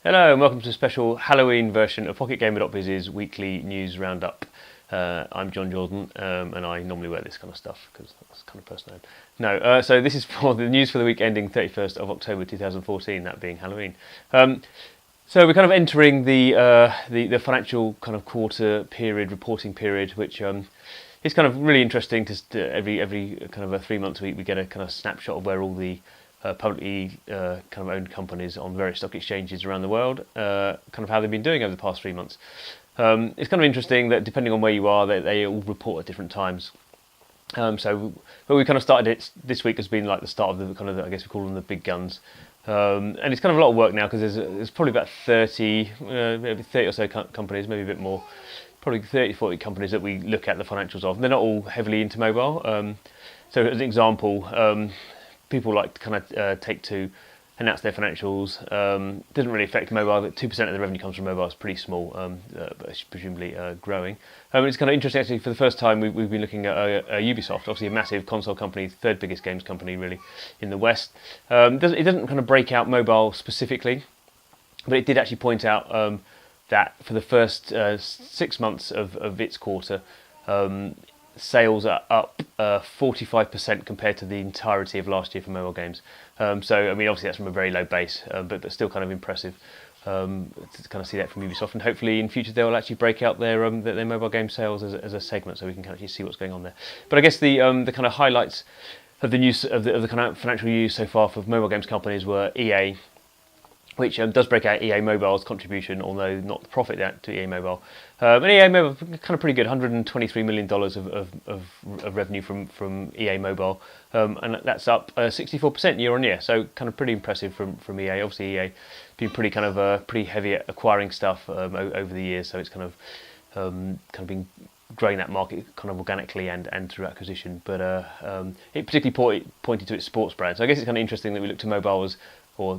Hello and welcome to a special Halloween version of PocketGamer.biz's weekly news roundup. I'm Jon Jordan and I normally wear this kind of stuff because that's the kind of person I am. So this is for the news for the week ending 31st of October 2014, that being Halloween. So we're kind of entering the financial kind of quarter period, reporting period, which is kind of really interesting. Every kind of a 3 months we get a kind of snapshot of where all the publicly kind of owned companies on various stock exchanges around the world, kind of how they've been doing over the past 3 months. It's kind of interesting that depending on where you are, they all report at different times. But we kind of started it this week has been like the start of the kind of I guess we call them the big guns, and it's kind of a lot of work now because there's probably about 30 or so companies, maybe a bit more, probably 30-40 companies that we look at the financials of. They're not all heavily into mobile. So as an example, people like to kind of Take-Two announce their financials. Doesn't really affect mobile, but 2% of the revenue comes from mobile. It's pretty small, but it's presumably growing. It's kind of interesting actually. For the first time, we've been looking at Ubisoft, obviously a massive console company, third biggest games company really in the West. It doesn't kind of break out mobile specifically, but it did actually point out that for the first 6 months of its quarter, sales are up 45% compared to the entirety of last year for mobile games. So I mean, obviously that's from a very low base, but still kind of impressive to kind of see that from Ubisoft. And hopefully in future they will actually break out their mobile game sales as a segment, so we can actually see what's going on there. But I guess the kind of highlights of the news of the kind of financial news so far for mobile games companies were EA, which does break out EA Mobile's contribution, although not the profit to EA Mobile. And EA Mobile kind of pretty good, $123 million of revenue from EA Mobile, and that's up 64% year on year. So kind of pretty impressive from EA. Obviously EA been pretty kind of pretty heavy at acquiring stuff over the years, so it's kind of been growing that market kind of organically and through acquisition. But it particularly pointed to its sports brand. So I guess it's kind of interesting that we look to mobile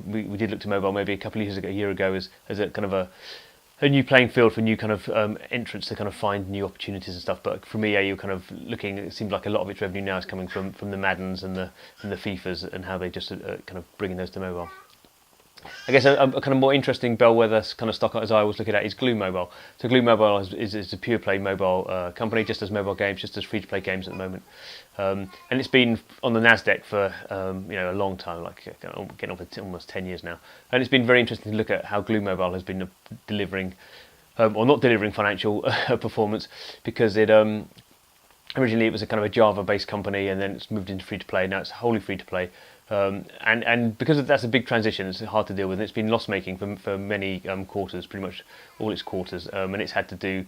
we did look to mobile maybe a year ago as a kind of a new playing field for new kind of entrants to kind of find new opportunities and stuff. But from EA, you're kind of looking. It seems like a lot of its revenue now is coming from the Maddens and the FIFAs and how they just kind of bringing those to mobile. I guess a kind of more interesting bellwether kind of stock as I always look at is Glu Mobile. So Glu Mobile is a pure play mobile company, just as mobile games, just as free to play games at the moment. And it's been on the Nasdaq for a long time, like getting on for almost 10 years now. And it's been very interesting to look at how Glu Mobile has been delivering, or not delivering financial performance, because it originally it was a kind of a Java-based company, and then it's moved into free to play. Now it's wholly free to play. And because that's a big transition, it's hard to deal with. It's been loss-making for many quarters, pretty much all its quarters, and it's had to do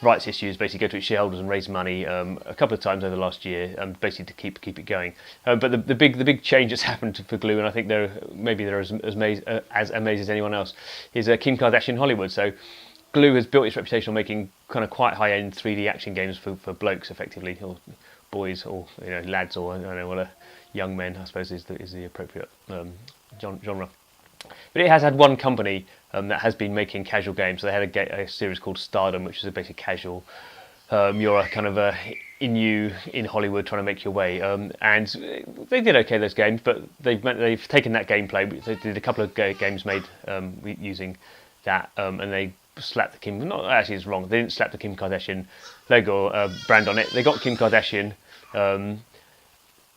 rights issues, basically go to its shareholders and raise money a couple of times over the last year, basically to keep it going. But the big change that's happened for Glu, and I think they're as amazed as anyone else, is Kim Kardashian Hollywood. So Glu has built its reputation on making kind of quite high-end 3D action games for blokes, effectively, or boys, or lads, or I don't know, young men, I suppose is the appropriate genre. But it has had one company that has been making casual games. So they had a series called Stardom, which is a basically casual. You're a kind of in Hollywood trying to make your way, and they did okay those games. But they've taken that gameplay. They did a couple of games made using that, and they slapped the Kim. Not actually, it's wrong. They didn't slap the Kim Kardashian logo brand on it. They got Kim Kardashian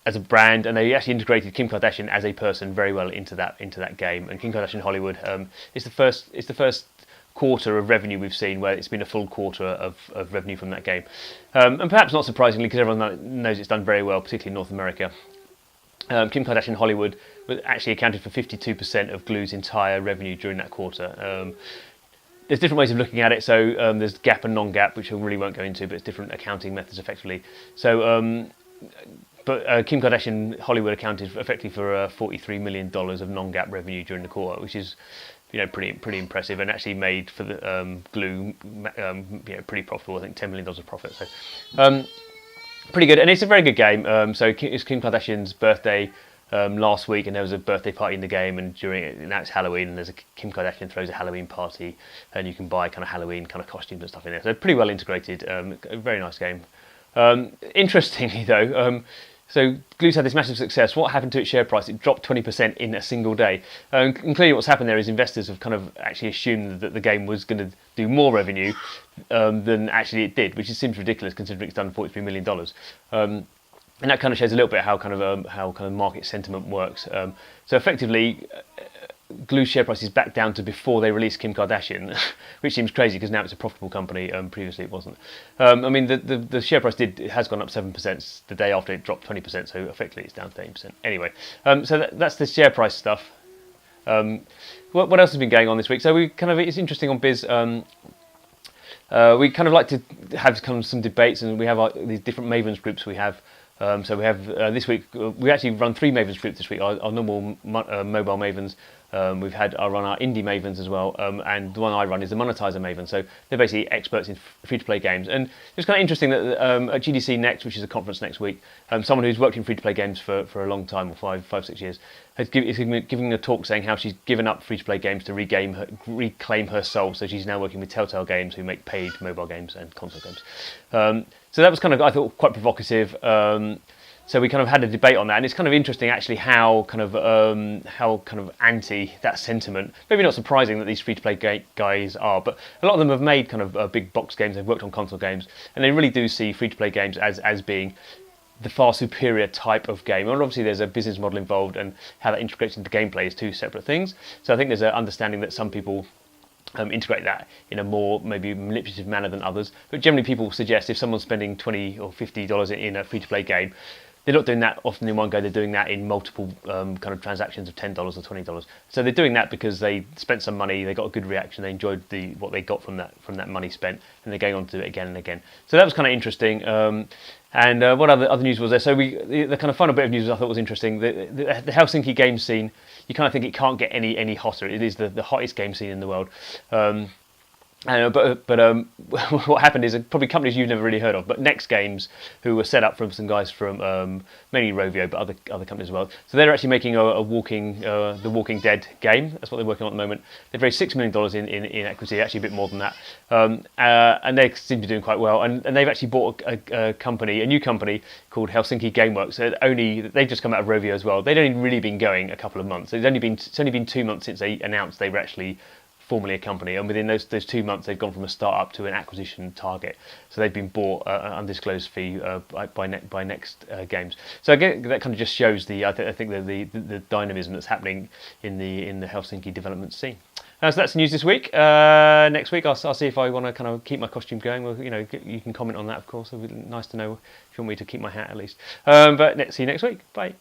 as a brand, and they actually integrated Kim Kardashian as a person very well into that game. And Kim Kardashian Hollywood is the first quarter of revenue we've seen where it's been a full quarter of revenue from that game, and perhaps not surprisingly because everyone knows it's done very well, particularly in North America. Kim Kardashian Hollywood actually accounted for 52% of Glu's entire revenue during that quarter. There's different ways of looking at it. So there's GAAP and non-GAAP, which I really won't go into, but it's different accounting methods effectively. So. But Kim Kardashian Hollywood accounted effectively for $43 million of non-GAAP revenue during the quarter, which is, pretty impressive, and actually made for the Glu, pretty profitable. I think $10 million of profit. So pretty good, and it's a very good game. So it's Kim Kardashian's birthday last week, and there was a birthday party in the game, and now it's Halloween, and there's Kim Kardashian throws a Halloween party, and you can buy kind of Halloween kind of costumes and stuff in there. So pretty well integrated. A very nice game. Interestingly though. So Glu's had this massive success. What happened to its share price? It dropped 20% in a single day. And clearly what's happened there is investors have kind of actually assumed that the game was going to do more revenue than actually it did, which seems ridiculous considering it's done $43 million. And that kind of shows a little bit how kind of market sentiment works. So effectively, Glu's share price is back down to before they released Kim Kardashian, which seems crazy because now it's a profitable company. Previously it wasn't. I mean, the share price has gone up 7% the day after it dropped 20%. So effectively it's down 30%. Anyway, so that's the share price stuff. What else has been going on this week? So it's interesting on Biz. We kind of like to have kind of some debates, and we have these different Mavens groups we have. So we have this week, we actually run 3 Mavens groups this week, our normal mobile Mavens. We've had run our indie Mavens as well, and the one I run is the monetizer Maven. So they're basically experts in free-to-play games. And it's kind of interesting that at GDC Next, which is a conference next week, someone who's worked in free-to-play games for a long time, or 5-6 years, is giving a talk saying how she's given up free-to-play games to reclaim her soul. So she's now working with Telltale Games, who make paid mobile games and console games. So that was kind of, I thought, quite provocative. So we kind of had a debate on that, and it's kind of interesting actually how kind of anti that sentiment. Maybe not surprising that these free-to-play guys are, but a lot of them have made kind of big box games. They've worked on console games, and they really do see free-to-play games as being the far superior type of game. And obviously there's a business model involved, and how that integrates into gameplay is 2 separate things. So I think there's an understanding that some people integrate that in a more maybe manipulative manner than others. But generally people suggest if someone's spending $20 or $50 in a free-to-play game, they're not doing that often in one go, they're doing that in multiple kind of transactions of $10 or $20. So they're doing that because they spent some money, they got a good reaction, they enjoyed what they got from that money spent, and they're going on to do it again and again. So that was kind of interesting. And what other news was there? So the kind of final bit of news I thought was interesting. The Helsinki game scene, you kind of think it can't get any hotter. It is the hottest game scene in the world. But what happened is probably companies you've never really heard of, but Next Games, who were set up from some guys from mainly Rovio, but other companies as well. So they're actually making the Walking Dead game. That's what they're working on at the moment. They've raised $6 million in equity, actually a bit more than that, and they seem to be doing quite well. And they've actually bought a new company called Helsinki Gameworks. They've just come out of Rovio as well. They'd only really been going a couple of months. It's only been 2 months since they announced they were actually formally a company, and within those 2 months they've gone from a start-up to an acquisition target. So they've been bought at an undisclosed fee by Next Games. So again, that kind of just shows I think the dynamism that's happening in the Helsinki development scene. So that's the news this week. Next week I'll see if I want to kind of keep my costume going. Well, you can comment on that, of course. It would be nice to know if you want me to keep my hat at least. But see you next week. Bye.